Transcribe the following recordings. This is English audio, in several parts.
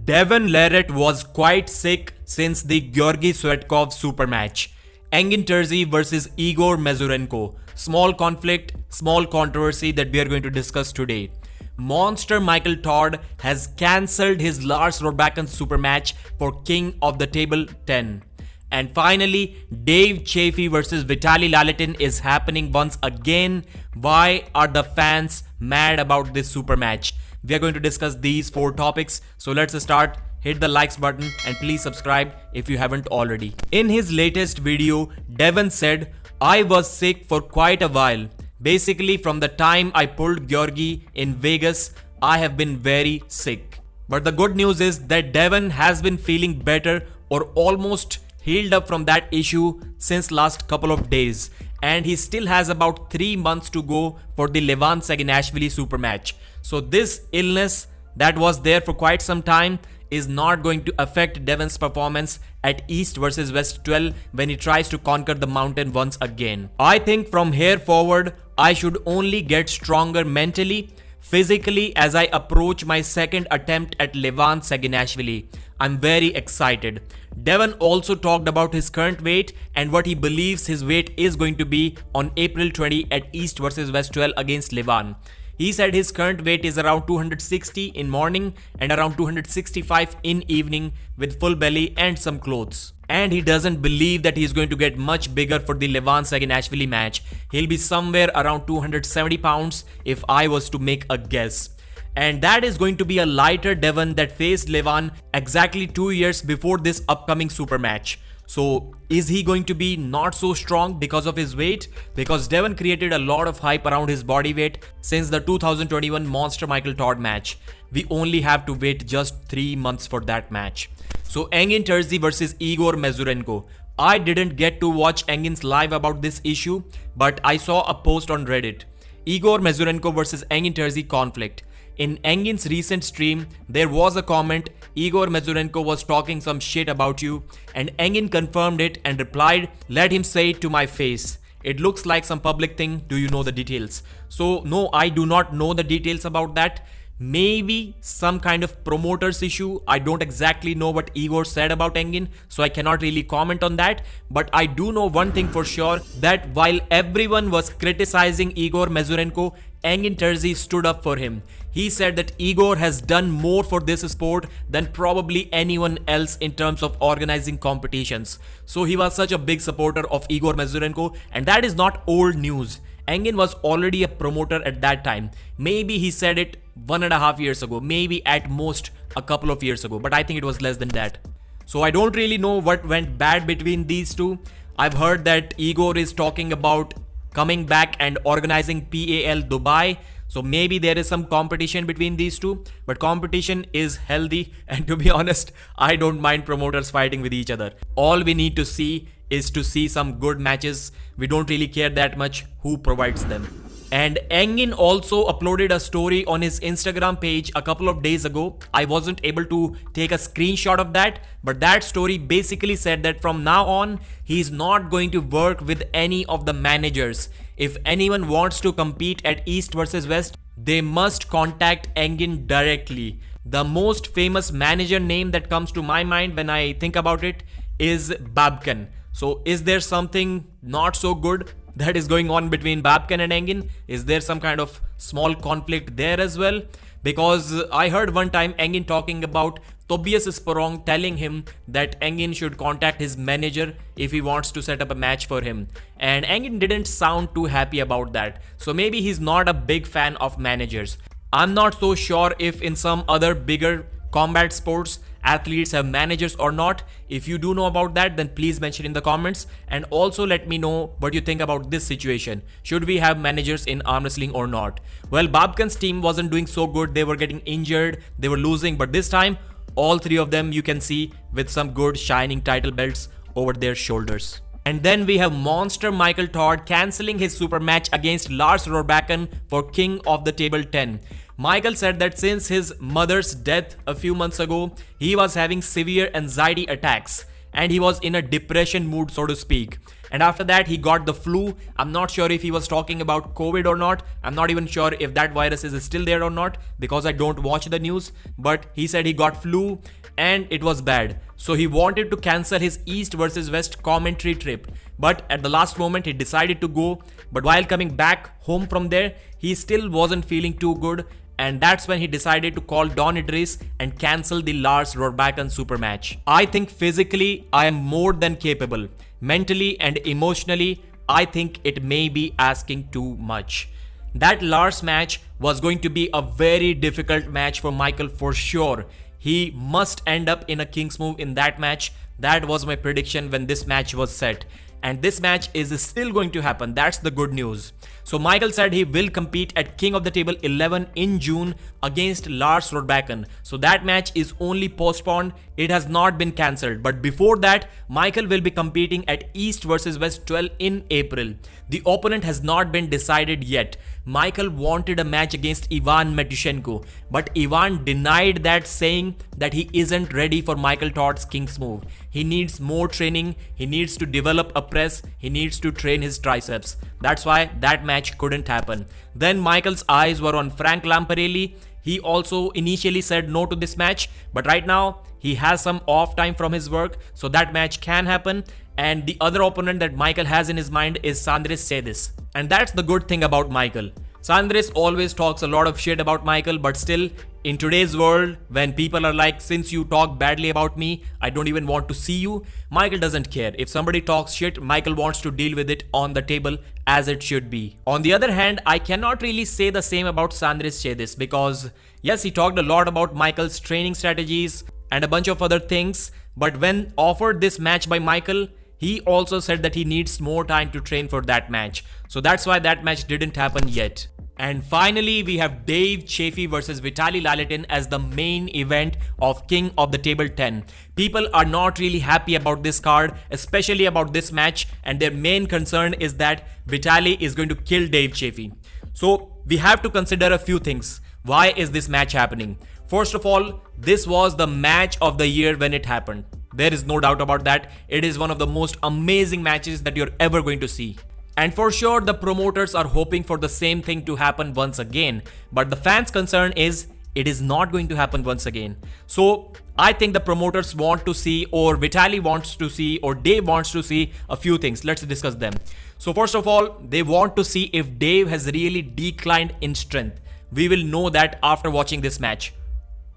Devon Larratt was quite sick since the Georgy Swetkov super match. Engin Terzi versus Igor Mazurenko. Small conflict, small controversy that we are going to discuss today. Monster Michael Todd has cancelled his Lars Robakan super match for King of the Table 10. And finally, Dave Chaffee versus Vitaly Lalitin is happening once again. Why are the fans mad about this super match? We are going to discuss these 4 topics. So let's start. Hit the likes button and please subscribe if you haven't already. In his latest video, Devon said, "I was sick for quite a while. Basically, from the time I pulled Georgy in Vegas, I have been very sick." But the good news is that Devon has been feeling better or almost healed up from that issue since last couple of days, and he still has about 3 months to go for the LEVAN Saginashvili super match. So this illness that was there for quite some time is not going to affect Devon's performance at East versus West 12 when he tries to conquer the mountain once again. I think from here forward, I should only get stronger mentally, physically as I approach my second attempt at LEVAN Saginashvili. I'm very excited. Devon also talked about his current weight and what he believes his weight is going to be on April 20 at East versus West 12 against LEVAN. He said his current weight is around 260 in morning and around 265 in evening with full belly and some clothes. And he doesn't believe that he's going to get much bigger for the LEVAN Saginashvili match. He'll be somewhere around 270 pounds if I was to make a guess. And that is going to be a lighter Devon that faced LEVAN exactly 2 years before this upcoming super match. So is he going to be not so strong because of his weight? Because Devon created a lot of hype around his body weight since the 2021 Monster Michael Todd match. We only have to wait just 3 months for that match. So Engin Terzi versus Igor Mazurenko. I didn't get to watch Engin's live about this issue, but I saw a post on Reddit. Igor Mazurenko versus Engin Terzi conflict. In Engin's recent stream, there was a comment, "Igor Mazurenko was talking some shit about you," and Engin confirmed it and replied, "Let him say it to my face. It looks like some public thing. Do you know the details?" So no, I do not know the details about that. Maybe some kind of promoter's issue. I don't exactly know what Igor said about Engin, so I cannot really comment on that. But I do know one thing for sure, that while everyone was criticizing Igor Mazurenko, Engin Terzi stood up for him. He said that Igor has done more for this sport than probably anyone else in terms of organizing competitions. So he was such a big supporter of Igor Mazurenko, and that is not old news. Engin was already a promoter at that time. Maybe he said it 1.5 years ago, maybe at most a couple of years ago, but I think it was less than that. So I don't really know what went bad between these two. I've heard that Igor is talking about coming back and organizing PAL Dubai. So maybe there is some competition between these two, but competition is healthy, and to be honest, I don't mind promoters fighting with each other. All we need to see is to see some good matches. We don't really care that much who provides them. And Engin also uploaded a story on his Instagram page a couple of days ago. I wasn't able to take a screenshot of that, but that story basically said that from now on, he's not going to work with any of the managers. If anyone wants to compete at East versus West, they must contact Engin directly. The most famous manager name that comes to my mind when I think about it is Babkan. So is there something not so good that is going on between Babkan and Engin? Is there some kind of small conflict there as well? Because I heard one time Engin talking about Tobias Sporong telling him that Engin should contact his manager if he wants to set up a match for him. And Engin didn't sound too happy about that. So maybe he's not a big fan of managers. I'm not so sure if in some other bigger combat sports athletes have managers or not. If you do know about that, then please mention in the comments, and also let me know what you think about this situation. Should we have managers in arm wrestling or not? Well, Babkan's team wasn't doing so good. They were getting injured, they were losing, but this time all 3 of them you can see with some good shining title belts over their shoulders. And then we have Monster Michael Todd cancelling his super match against Lars Robakan for King of the Table 10. Michael said that since his mother's death a few months ago, he was having severe anxiety attacks and he was in a depression mood, so to speak. And after that, he got the flu. I'm not sure if he was talking about COVID or not. I'm not even sure if that virus is still there or not because I don't watch the news. But he said he got flu and it was bad. So he wanted to cancel his East versus West commentary trip. But at the last moment, he decided to go. But while coming back home from there, he still wasn't feeling too good. And that's when he decided to call Don Idris and cancel the Lars Rohrbachen super match. I think physically, I am more than capable. Mentally and emotionally, I think it may be asking too much. That Lars match was going to be a very difficult match for Michael for sure. He must end up in a King's move in that match. That was my prediction when this match was set. And this match is still going to happen. That's the good news. So Michael said he will compete at King of the Table 11 in June against Lars Rohrbachen. So that match is only postponed. It has not been cancelled. But before that, Michael will be competing at East versus West 12 in April. The opponent has not been decided yet. Michael wanted a match against Ivan Matyushenko, but Ivan denied that, saying that he isn't ready for Michael Todd's King's move. He needs more training, he needs to develop a press, he needs to train his triceps. That's why that match couldn't happen. Then Michael's eyes were on Frank Lamparelli. He also initially said no to this match, but right now he has some off time from his work, so that match can happen. And the other opponent that Michael has in his mind is Sandris Sedis. And that's the good thing about Michael. Sandris always talks a lot of shit about Michael, but still, in today's world, when people are like, since you talk badly about me, I don't even want to see you, Michael doesn't care. If somebody talks shit, Michael wants to deal with it on the table as it should be. On the other hand, I cannot really say the same about Sandris Sedis because, yes, he talked a lot about Michael's training strategies and a bunch of other things, but when offered this match by Michael, he also said that he needs more time to train for that match. So that's why that match didn't happen yet. And finally, we have Dave Chaffee versus Vitaly Lalatin as the main event of King of the Table 10. People are not really happy about this card, especially about this match, and their main concern is that Vitaly is going to kill Dave Chaffee. So we have to consider a few things. Why is this match happening? First of all, this was the match of the year when it happened. There is no doubt about that. It is one of the most amazing matches that you're ever going to see. And for sure, the promoters are hoping for the same thing to happen once again. But the fans' concern is it is not going to happen once again. So I think the promoters want to see, or Vitaly wants to see, or Dave wants to see a few things. Let's discuss them. So first of all, they want to see if Dave has really declined in strength. We will know that after watching this match.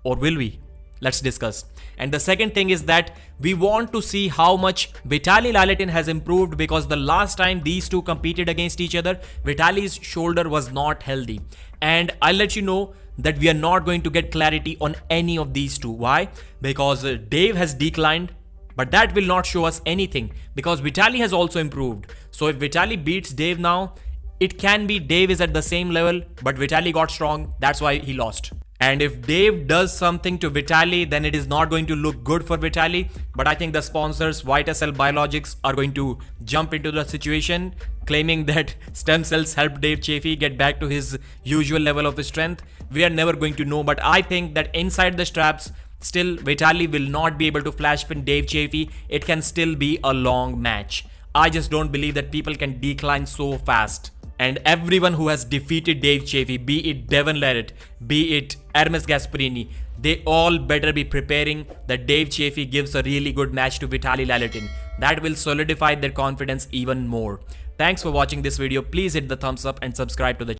Or will we? Let's discuss. And the second thing is that we want to see how much Vitaly Lalatin has improved, because the last time these two competed against each other, Vitaly's shoulder was not healthy. And I'll let you know that we are not going to get clarity on any of these two. Why? Because Dave has declined, but that will not show us anything because Vitaly has also improved. So if Vitaly beats Dave now, it can be Dave is at the same level, but Vitaly got strong. That's why he lost. And if Dave does something to Vitaly, then it is not going to look good for Vitaly. But I think the sponsors, White SL Biologics, are going to jump into the situation, claiming that stem cells help Dave Chaffee get back to his usual level of strength. We are never going to know, but I think that inside the straps, still Vitaly will not be able to flash pin Dave Chaffee. It can still be a long match. I just don't believe that people can decline so fast. And everyone who has defeated Dave Chaffee, be it Devon Larratt, be it Hermes Gasparini, they all better be preparing that Dave Chaffee gives a really good match to Vitaly Lalatin. That will solidify their confidence even more. Thanks for watching this video. Please hit the thumbs up and subscribe to the channel.